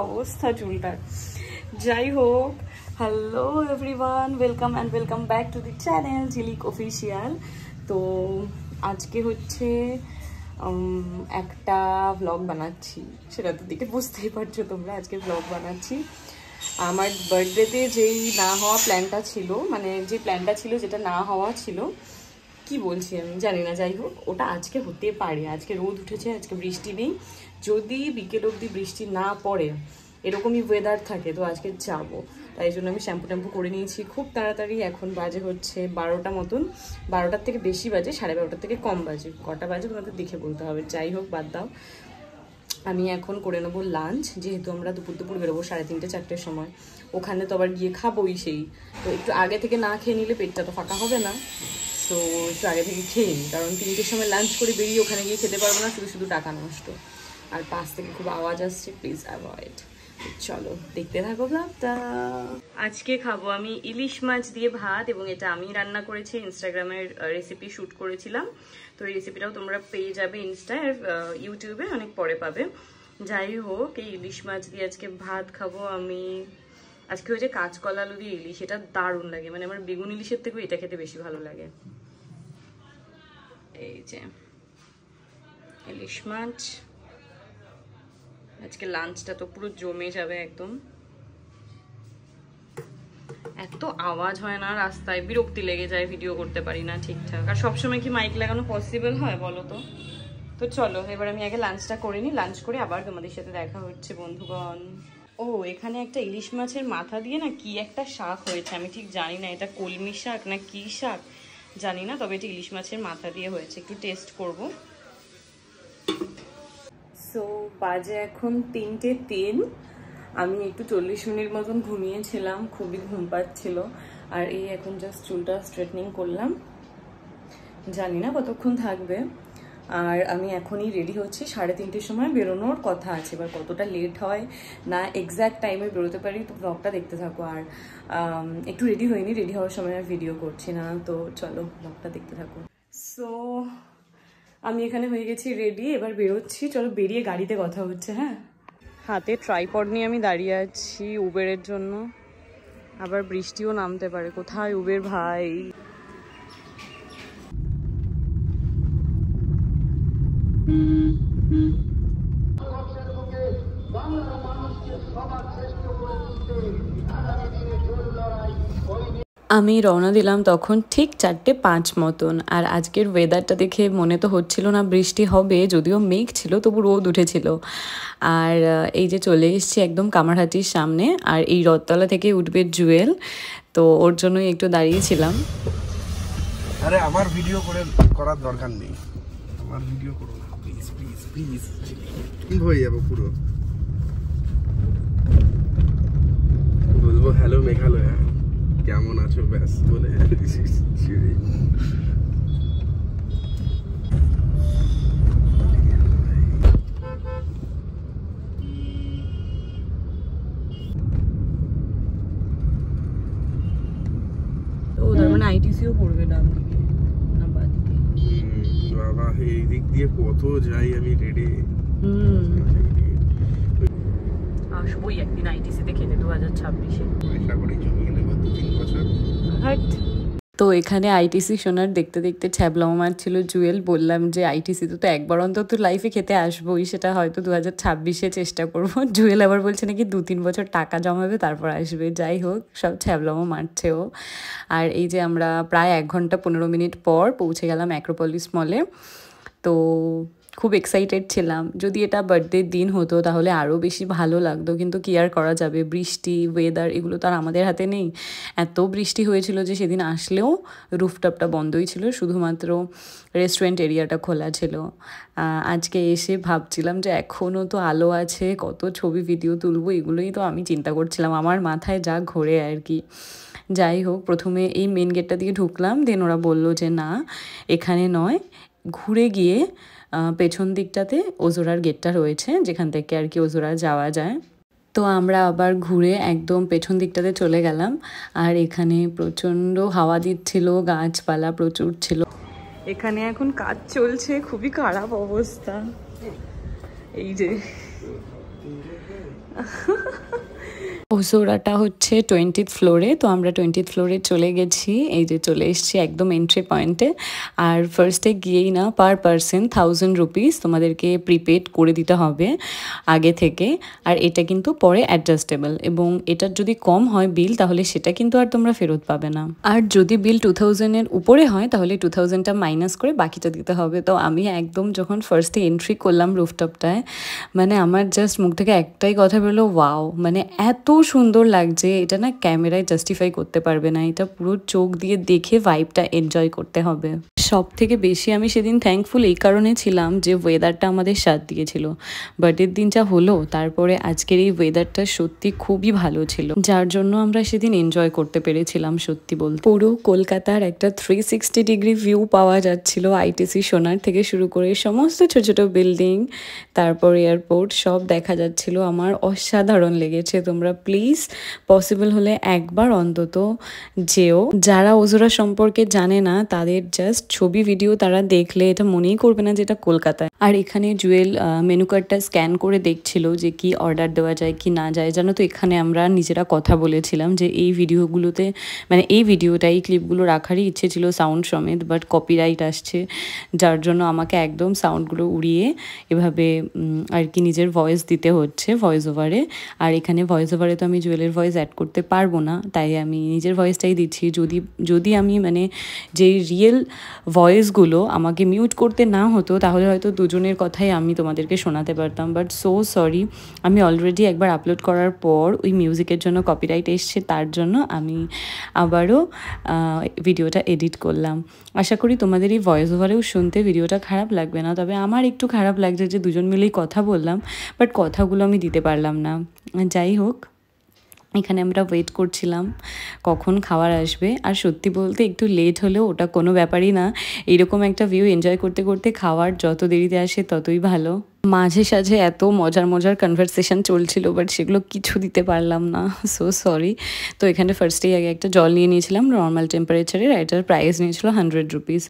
অবস্থা চুলটার। যাই হোক, hello everyone, welcome back to the channel Jhilik official. তো আজকে হচ্ছে একটা ব্লগ বানাচ্ছি, সেটা তো দেখে বুঝতেই পারছো তোমরা। আজকে ব্লগ বানাচ্ছি আমার বার্থডেতে যেই না হওয়া প্ল্যানটা ছিল, মানে যে প্ল্যানটা ছিল যেটা না হওয়া ছিল, কি বলছি আমি জানি না। যাই হোক, ওটা আজকে হতে পারে। আজকে রোদ উঠেছে, আজকে বৃষ্টি নেই। যদি বিকেল অবধি বৃষ্টি না পড়ে, এরকমই ওয়েদার থাকে, তো আজকে যাবো। তাই জন্য আমি শ্যাম্পু ট্যাম্পু করে নিয়েছি খুব তাড়াতাড়ি। এখন বাজে হচ্ছে 12টা মতন, 12টার থেকে বেশি বাজে, 12:30 থেকে কম বাজে। কটা বাজে তোমাদের দেখে বলতে হবে। যাই হোক, বাদ দাও। আমি এখন করে নেবো লাঞ্চ, যেহেতু আমরা দুপুর বেরোবো 3:30 4টের সময়। ওখানে তো আবার গিয়ে খাবোই সেই, তো একটু আগে থেকে না খেয়ে নিলে পেটটা তো ফাঁকা হবে না। তো একটু আগে থেকে খেয়ে নিই, কারণ 3টের সময় লাঞ্চ করে বেরিয়ে ওখানে গিয়ে খেতে পারবো না, শুধু টাকা নষ্ট। আর পাশ থেকে খুব আওয়াজ আসছে, প্লিজ অ্যাভয়েড। চলো দেখতে থাকো ব্লগটা। আজকে খাবো আমি ইলিশ মাছ দিয়ে ভাত, এবং এটা আমি রান্না করেছি। ইনস্টাগ্রামের রেসিপি শ্যুট করেছিলাম, তো এই রেসিপিটাও তোমরা পেয়ে যাবে ইনস্টায় আর ইউটিউবে অনেক পরে পাবে। যাই হোক, এই ইলিশ মাছ দিয়ে আজকে ভাত খাবো আমি। আজকে হয়েছে কাঁচকলা আলু দিয়ে ইলিশ, এটা দারুণ লাগে, মানে আমার বেগুন ইলিশের থেকেও এটা খেতে বেশি ভালো লাগে। এই যে ইলিশ মাছ, আজকে লাঞ্চটা তো পুরো জমে যাবে একদম। এত আওয়াজ হয় না রাস্তায়, বিরক্তি লেগে যায়, ভিডিও করতে পারি না ঠিকঠাক। আর সবসময় কি মাইক লাগানো পসিবল হয় বলো তো? তো চলো এবার আমি আগে লাঞ্চটা করে নিই, লাঞ্চ করে আবার তোমাদের সাথে দেখা হচ্ছে বন্ধুগণ। ও, এখানে একটা ইলিশ মাছের মাথা দিয়ে না কি একটা শাক হয়েছে, আমি ঠিক জানি না এটা কলমি শাক না কি শাক জানি না, তবে এটা ইলিশ মাছের মাথা দিয়ে হয়েছে। একটু টেস্ট করব। সো বাজে এখন 3:03। আমি একটু 40 মিনিট মতন ঘুমিয়েছিলাম, খুবই ঘুম পাচ্ছিল। আর এই এখন জাস্ট চুলটা স্ট্রেটনিং করলাম, জানি না কতক্ষণ থাকবে। আর আমি এখনই রেডি হচ্ছি, 3:30 সময় বেরোনোর কথা আছে। এবার কতটা লেট হয় না এক্স্যাক্ট টাইমে বেরোতে পারি, তো ব্লগটা দেখতে থাকো। আর একটু রেডি হয়নি, রেডি হওয়ার সময় আর ভিডিও করছি না, তো চলো ব্লগটা দেখতে থাকো। সো আমি এখানে হয়ে গেছি রেডি, এবার বেরোচ্ছি। চলো বেরিয়ে গাড়িতে কথা হচ্ছে। হ্যাঁ, হাতে ট্রাইপড নিয়ে আমি দাঁড়িয়ে আছি উবেরের জন্য, আবার বৃষ্টিও নামতে পারে। কোথায় উবের ভাই? আমি রওনা দিলাম তখন ঠিক 4:05 মতন। আর আজকের ওয়েদারটা দেখে মনে তো হচ্ছিল না বৃষ্টি হবে, যদিও মেঘ ছিল তবু রোদ উঠেছিল। আর এই যে চলে এসেছি একদম কামারহাটির সামনে, আর এই রথতলা থেকে উঠবে জুয়েল, তো ওর জন্যই একটু দাঁড়িয়েছিলাম। আরে আমার ভিডিও করার দরকার নেই, আমার ভিডিও করো না প্লিজ প্লিজ প্লিজ, ঠিক হয়ে যাবে পুরো। বলবো হ্যালো মেঘালয়া, কেমন আছো ব্যাস বলে ওদের মানে আইটিসিও পড়বে ডান দিকে না বাঁ দিকে? বাবা এই দিক দিয়ে কত যাই আমি রেডি। আসবোই একদিন আইটিসিতে খেতে 2026-এ, পয়সা করে জমিয়ে নেবো 2-3 বছর। তো এখানে আইটিসি শোনার দেখতে দেখতে ছ্যাবলাও মারছিল জুয়েল। বললাম যে আইটিসিতে তো একবার অন্তত লাইফে খেতে আসবোই, সেটা হয়তো 2026-এ চেষ্টা করব। জুয়েল আবার বলছে নাকি 2-3 বছর টাকা জমাবে তারপর আসবে। যাই হোক, সব ছ্যাবলাও মারছে ও। আর এই যে আমরা প্রায় 1 ঘন্টা 15 মিনিট পর পৌঁছে গেলাম অ্যাক্রোপলিস মলে। তো খুব এক্সাইটেড ছিলাম। যদি এটা বার্থডের দিন হতো তাহলে আরও বেশি ভালো লাগতো, কিন্তু কি আর করা যাবে, বৃষ্টি ওয়েদার এগুলো তো আর আমাদের হাতে নেই। এত বৃষ্টি হয়েছিল যে সেদিন আসলেও রুফটপটা বন্ধই ছিল, শুধুমাত্র রেস্টুরেন্ট এরিয়াটা খোলা ছিল। আজকে এসে ভাবছিলাম যে এখনও তো আলো আছে, কত ছবি ভিডিও তুলবো, এগুলোই তো আমি চিন্তা করছিলাম, আমার মাথায় যা ঘোরে আর কি। যাই হোক, প্রথমে এই মেন গেটটা দিয়ে ঢুকলাম, দেন ওরা বললো যে না এখানে নয়, ঘুরে গিয়ে পেছন দিকটাতে ওজোরার গেটটা রয়েছে, যেখান থেকে আর কি ওজোরা যাওয়া যায়। তো আমরা আবার ঘুরে একদম পেছন দিকটাতে চলে গেলাম। আর এখানে প্রচণ্ড হাওয়া দিচ্ছিল, গাছপালা প্রচুর ছিল। এখানে এখন কাজ চলছে, খুবই খারাপ অবস্থা। এই যে ওজোরাটা হচ্ছে 20th ফ্লোরে, তো আমরা 20th ফ্লোরে চলে গেছি। এই যে চলে এসেছি একদম এন্ট্রি পয়েন্টে। আর ফার্স্টে গিয়েই না পার পারসন 1000 রুপিস তোমাদেরকে প্রিপেড করে দিতে হবে আগে থেকে। আর এটা কিন্তু পরে অ্যাডজাস্টেবল, এবং এটার যদি কম হয় বিল তাহলে সেটা কিন্তু আর তোমরা ফেরত পাবে না। আর যদি বিল 2000-এর উপরে হয় তাহলে 2000টা মাইনাস করে বাকিটা দিতে হবে। তো আমি একদম যখন ফার্স্টে এন্ট্রি করলাম রুফটপটায়, মানে আমার জাস্ট মুখ থেকে একটাই কথা বেরোলো, ওয়াও, মানে এত সুন্দর লাগছে, এটা না ক্যামেরায় জাস্টিফাই করতে পারবে না, এটা পুরো চোখ দিয়ে দেখে ভাইবটা এনজয় করতে হবে। সব থেকে বেশি আমি সেদিন থ্যাঙ্কফুল এই কারণে ছিলাম যে ওয়েদারটা আমাদের সাথ দিয়েছিল। বার্থডের দিন যা হলো, তারপরে আজকের এই ওয়েদারটা সত্যি খুবই ভালো ছিল, যার জন্য আমরা সেদিন এনজয় করতে পেরেছিলাম। সত্যি বলতে পুরো কলকাতার একটা 360 ডিগ্রি ভিউ পাওয়া যাচ্ছিল। আইটিসি সোনার থেকে শুরু করে সমস্ত ছোট ছোট বিল্ডিং, তারপর এয়ারপোর্ট, সব দেখা যাচ্ছিল। আমার অসাধারণ লেগেছে। তোমরা প্লিজ পসিবল হলে একবার অন্তত যেও। যারা ওজোরা সম্পর্কে জানে না তাদের জাস্ট ছবি ভিডিও তারা দেখলে এটা মনেই করবে না যে এটা কলকাতায়। আর এখানে জুয়েল মেনু কার্ডটা স্ক্যান করে দেখছিল যে কি অর্ডার দেওয়া যায় কি না যায়। জানো তো এখানে আমরা নিজেরা কথা বলেছিলাম যে এই ভিডিওগুলোতে, মানে এই ভিডিওটা, এই ক্লিপগুলো রাখারই ইচ্ছে ছিল সাউন্ড সমেত, বাট কপিরাইট আসছে, যার জন্য আমাকে একদম সাউন্ডগুলো উড়িয়ে এভাবে আর কি নিজের ভয়েস দিতে হচ্ছে ভয়েস ওভারে। আর এখানে ভয়েস ওভারে তো আমি জুয়েলের ভয়েস অ্যাড করতে পারবো না, তাই আমি নিজের ভয়েসটাই দিচ্ছি। যদি আমি মানে যে রিয়েল ভয়েসগুলো আমাকে মিউট করতে না হতো তাহলে হয়তো দুজনের কথাই আমি তোমাদেরকে শোনাতে পারতাম। বাট সো সরি, আমি অলরেডি একবার আপলোড করার পর ওই মিউজিকের জন্য কপিরাইট এসছে, তার জন্য আমি আবারও ভিডিওটা এডিট করলাম। আশা করি তোমাদের এই ভয়েস ওভারেও শুনতে ভিডিওটা খারাপ লাগবে না। তবে আমার একটু খারাপ লাগছে যে দুজন মিলেই কথা বললাম, বাট কথাগুলো আমি দিতে পারলাম না। যাই হোক, এখানে আমরা ওয়েট করছিলাম কখন খাবার আসবে। আর সত্যি বলতে একটু লেট হলেও ওটা কোনো ব্যাপারই না। এইরকম একটা ভিউ এনজয় করতে করতে খাওয়ার যত দেরিতে আসে ততই ভালো। মাঝে সাঝে এত মজার কনভারসেশন চলছিল, বাট সেগুলো কিছু দিতে পারলাম না, সো সরি। তো এখানে ফার্স্টেই আগে একটা জল নিয়ে নিয়েছিলাম নর্মাল টেম্পারেচারের, এটার প্রাইস নিয়েছিল 100 রুপিস।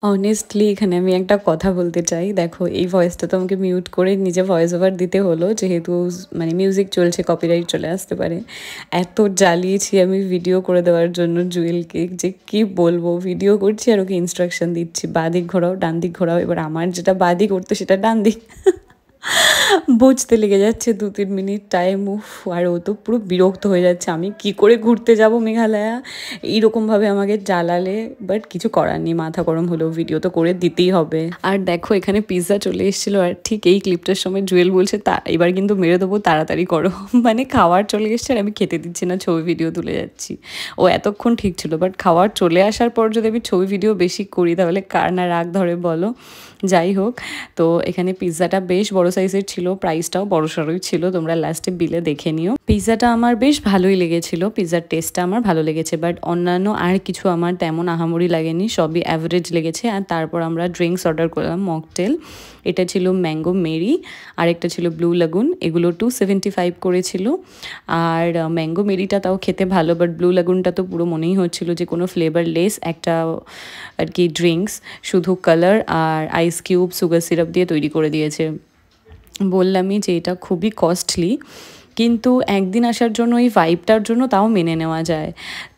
অনেস্টলি এখানে আমি একটা কথা বলতে চাই। দেখো, এই ভয়েসটা তো আমাকে মিউট করে নিজে ভয়েস ওভার দিতে হলো, যেহেতু মানে মিউজিক চলছে, কপিরাইট চলে আসতে পারে। এত জ্বালিয়েছি আমি ভিডিও করে দেওয়ার জন্য জুয়েলকে, যে কি বলবো, ভিডিও করছি আর ওকে ইনস্ট্রাকশন দিচ্ছি বাঁদিক ঘোরাও ডান দিক ঘোরাও। এবার আমার যেটা বাঁদিক করতো সেটা ডান দিক, বুঝতে লেগে যাচ্ছে 2-3 মিনিট টাইম। আর ও তো পুরো বিরক্ত হয়ে যাচ্ছে, আমি কি করে ঘুরতে যাব মেঘালয়া, এইরকমভাবে আমাকে জ্বালালে। বাট কিছু করার নেই, মাথা গরম হলেও ভিডিও তো করে দিতেই হবে। আর দেখো, এখানে পিৎজা চলে এসেছিলো, আর ঠিক এই ক্লিপটার সময় জুয়েল বলছে এবার কিন্তু মেরে দেবো, তাড়াতাড়ি করো। মানে খাওয়ার চলে এসছে আর আমি খেতে দিচ্ছি না, ছবি ভিডিও তুলে যাচ্ছি। ও এতক্ষণ ঠিক ছিল, বাট খাওয়ার চলে আসার পর যদি আমি ছবি ভিডিও বেশি করি তাহলে কার না রাগ ধরে বলো। যাই হোক, তো এখানে পিৎজাটা বেশ বড় সাইজের ছিল, প্রাইসটাও বড়সড়ই ছিল, তোমরা লাস্টে বিলে দেখে নিও। পিৎজাটা আমার বেশ ভালোই লেগেছিল, পিৎজার টেস্টটা আমার ভালো লেগেছে, বাট অন্যান্য আর কিছু আমার তেমন আহামরি লাগেনি, সবই অ্যাভারেজ লেগেছে। আর তারপর আমরা ড্রিঙ্কস অর্ডার করলাম, মকটেল, এটা ছিল ম্যাঙ্গো মেরি, আরেকটা ছিল ব্লু লাগুন, এগুলো 275 করেছিল। আর ম্যাঙ্গো মেরিটা তাও খেতে ভালো, বাট ব্লু লাগুনটা তো পুরো মনেই হচ্ছিল যে কোনো ফ্লেভারলেস একটা আর কি ড্রিঙ্কস, শুধু কালার আর আইস কিউব সুগার সিরাপ দিয়ে তৈরি করে দিয়েছে। বললামই যে এটা খুবই কস্টলি, কিন্তু একদিন আসার জন্য এই ভাইবটার জন্য তাও মেনে নেওয়া যায়।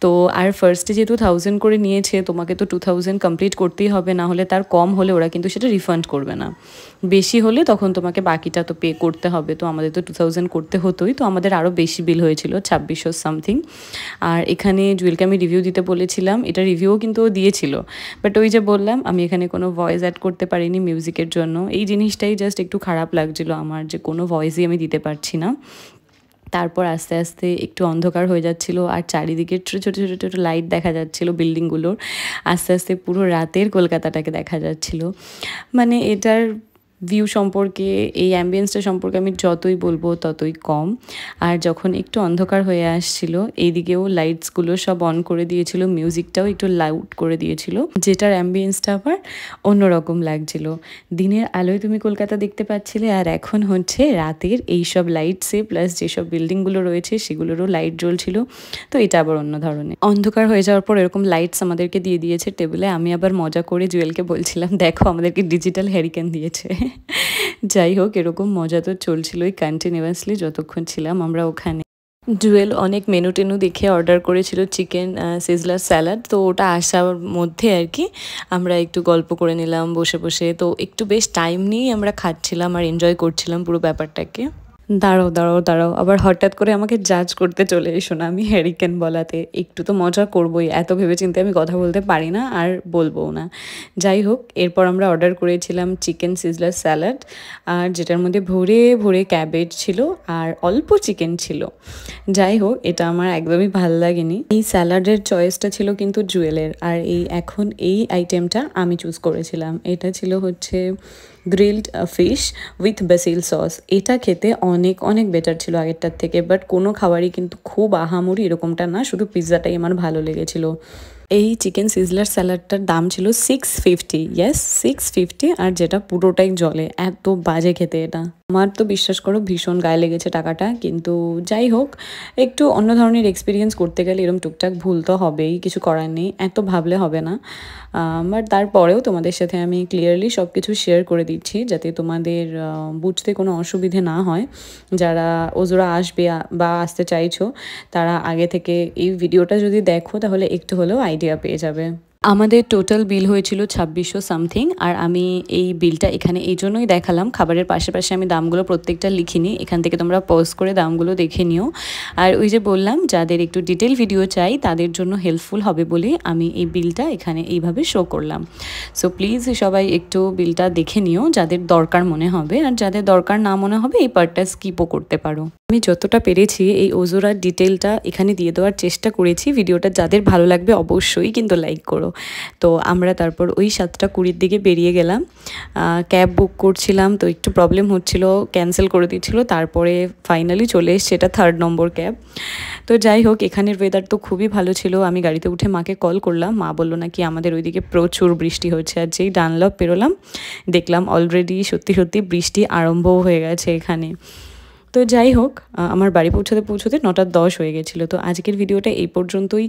তো আর ফার্স্টে যেহেতু 1000 করে নিয়েছে, তোমাকে তো 2000 কমপ্লিট করতেই হবে, না হলে তার কম হলে ওরা কিন্তু সেটা রিফান্ড করবে না, বেশি হলে তখন তোমাকে বাকিটা তো পে করতে হবে। তো আমাদের তো 2000 করতে হতোই, তো আমাদের আরও বেশি বিল হয়েছিল, 2600 সামথিং। আর এখানে জুয়েলকে আমি রিভিউ দিতে বলেছিলাম, এটা রিভিউও কিন্তু ও দিয়েছিল, বাট ওই যে বললাম আমি এখানে কোনো ভয়েস অ্যাড করতে পারিনি মিউজিকের জন্য। এই জিনিসটাই জাস্ট একটু খারাপ লাগছিল আমার, যে কোনো ভয়েসই আমি দিতে পারছি না। তারপর আস্তে আস্তে একটু অন্ধকার হয়ে যাচ্ছিল, আর চারিদিকে ছোটো ছোটো ছোটো ছোটো লাইট দেখা যাচ্ছিলো বিল্ডিংগুলোর। আস্তে আস্তে পুরো রাতের কলকাতাটাকে দেখা যাচ্ছিলো। মানে এটার ভিউ সম্পর্কে, এই অ্যাম্বিয়েন্সটা সম্পর্কে আমি যতই বলবো ততই কম। আর যখন একটু অন্ধকার হয়ে আসছিল, এইদিকেও লাইটসগুলো সব অন করে দিয়েছিল, মিউজিকটাও একটু লাউড করে দিয়েছিল, যেটার অ্যাম্বিয়েন্সটা আবার অন্যরকম লাগছিল। দিনের আলোয় তুমি কলকাতা দেখতে পাচ্ছিলে, আর এখন হচ্ছে রাতের এইসব লাইটসে প্লাস যেসব বিল্ডিংগুলো রয়েছে সেগুলোরও লাইট জ্বলছিল। তো এটা আবার অন্য ধরনের। অন্ধকার হয়ে যাওয়ার পর এরকম লাইটস আমাদেরকে দিয়ে দিয়েছে টেবিলে। আমি আবার মজা করে জুয়েলকে বলছিলাম, দেখো আমাদেরকে ডিজিটাল হ্যারিকেন দিয়েছে। যাই হোক, এরকম মজা তো চলছিলই কন্টিনিউয়াসলি যতক্ষণ ছিলাম আমরা ওখানে। জুয়েল অনেক মেনু টেনু দেখে অর্ডার করেছিল চিকেন সিজলার স্যালাড, তো ওটা আসার মধ্যে আর কি আমরা একটু গল্প করে নিলাম বসে বসে। তো একটু বেশ টাইম নিয়েই আমরা খাচ্ছিলাম আর এনজয় করছিলাম পুরো ব্যাপারটাকে। দাঁড়াও দাঁড়াও দাঁড়াও, আবার হঠাৎ করে আমাকে জাজ করতে চলে এসো না। আমি হ্যারিকেন বলাতে একটু তো মজা করবোই, এত ভেবেচিন্তে আমি কথা বলতে পারি না আর বলবো না। যাই হোক, এরপর আমরা অর্ডার করেছিলাম চিকেন সিজলার স্যালাড, আর যেটার মধ্যে ভরে ভরে ক্যাবেজ ছিল আর অল্প চিকেন ছিল। যাই হোক, এটা আমার একদমই ভাল লাগেনি। এই স্যালাডের চয়েসটা ছিল কিন্তু জুয়েলের, আর এখন এই আইটেমটা আমি চুজ করেছিলাম। এটা ছিল হচ্ছে grilled fish with basil sauce. এটা খেতে অনেক অনেক বেটার ছিল আগেরটার থেকে, বাট কোনো খাবারই কিন্তু খুব আহামরি এরকমটা না, শুধু পিৎজাটাই আমার ভালো লেগেছিল। এই চিকেন সিজলার স্যালাডটার দাম ছিল 650, ইয়েস 650, আর যেটা পুরোটাই জলে। এত বাজে খেতে এটা, আমার তো বিশ্বাস করো ভীষণ গায়ে লেগেছে টাকাটা। কিন্তু যাই হোক, একটু অন্য ধরনের এক্সপিরিয়েন্স করতে গেলে এরকম টুকটাক ভুল তো হবেই, কিছু করার নেই, এত ভাবলে হবে না। বাট তারপরেও তোমাদের সাথে আমি ক্লিয়ারলি সব কিছু শেয়ার করে দিচ্ছি যাতে তোমাদের বুঝতে কোনো অসুবিধে না হয়। যারা ওজোরা আসবে বা আসতে চাইছো, তারা আগে থেকে এই ভিডিওটা যদি দেখো তাহলে একটু হলেও আইডিয়া পেয়ে যাবে। আমাদের টোটাল বিল হয়েছিল 2600 সামথিং, আর আমি এই বিলটা এখানে এই জন্যই দেখালাম, খাবারের পাশে পাশে আমি দামগুলো প্রত্যেকটা লিখিনি, এখান থেকে তোমরা পজ করে দামগুলো দেখে নিও। আর ওই যে বললাম, যাদের একটু ডিটেল ভিডিও চাই তাদের জন্য হেল্পফুল হবে বলে আমি এই বিলটা এখানে এইভাবে শো করলাম। সো প্লিজ সবাই একটু বিলটা দেখে নিও যাদের দরকার মনে হবে, আর যাদের দরকার না মনে হবে এই পার্টটা স্কিপও করতে পারো। আমি যতটা পেরেছি এই ওজোরার ডিটেলটা এখানে দিয়ে দেওয়ার চেষ্টা করেছি। ভিডিওটা যাদের ভালো লাগবে অবশ্যই কিন্তু লাইক করো। তো আমরা তারপর ওই 7:20 দিকে বেরিয়ে গেলাম। ক্যাব বুক করছিলাম, তো একটু প্রবলেম হচ্ছিল, ক্যান্সেল করে দিচ্ছিল। তারপরে ফাইনালি চলে এসছে, এটা 3rd নম্বর ক্যাব। তো যাই হোক, এখানের ওয়েদার তো খুবই ভালো ছিল। আমি গাড়িতে উঠে মাকে কল করলাম, মা বললো নাকি আমাদের ওইদিকে প্রচুর বৃষ্টি হচ্ছে। আর যেই ডানলপ পেরোলাম দেখলাম অলরেডি সত্যি সত্যি বৃষ্টি আরম্ভও হয়ে গেছে এখানে। তো যাই হোক, আমার বাড়ি পৌঁছতে 9:10 হয়ে গেছিলো। তো আজকের ভিডিওটা এই পর্যন্তই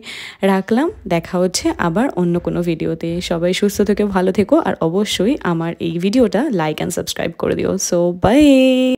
রাখলাম, দেখা হচ্ছে আবার অন্য কোনো ভিডিওতে। সবাই সুস্থ থেকে ভালো থেকো, আর অবশ্যই আমার এই ভিডিওটা লাইক অ্যান্ড সাবস্ক্রাইব করে দিও। So by.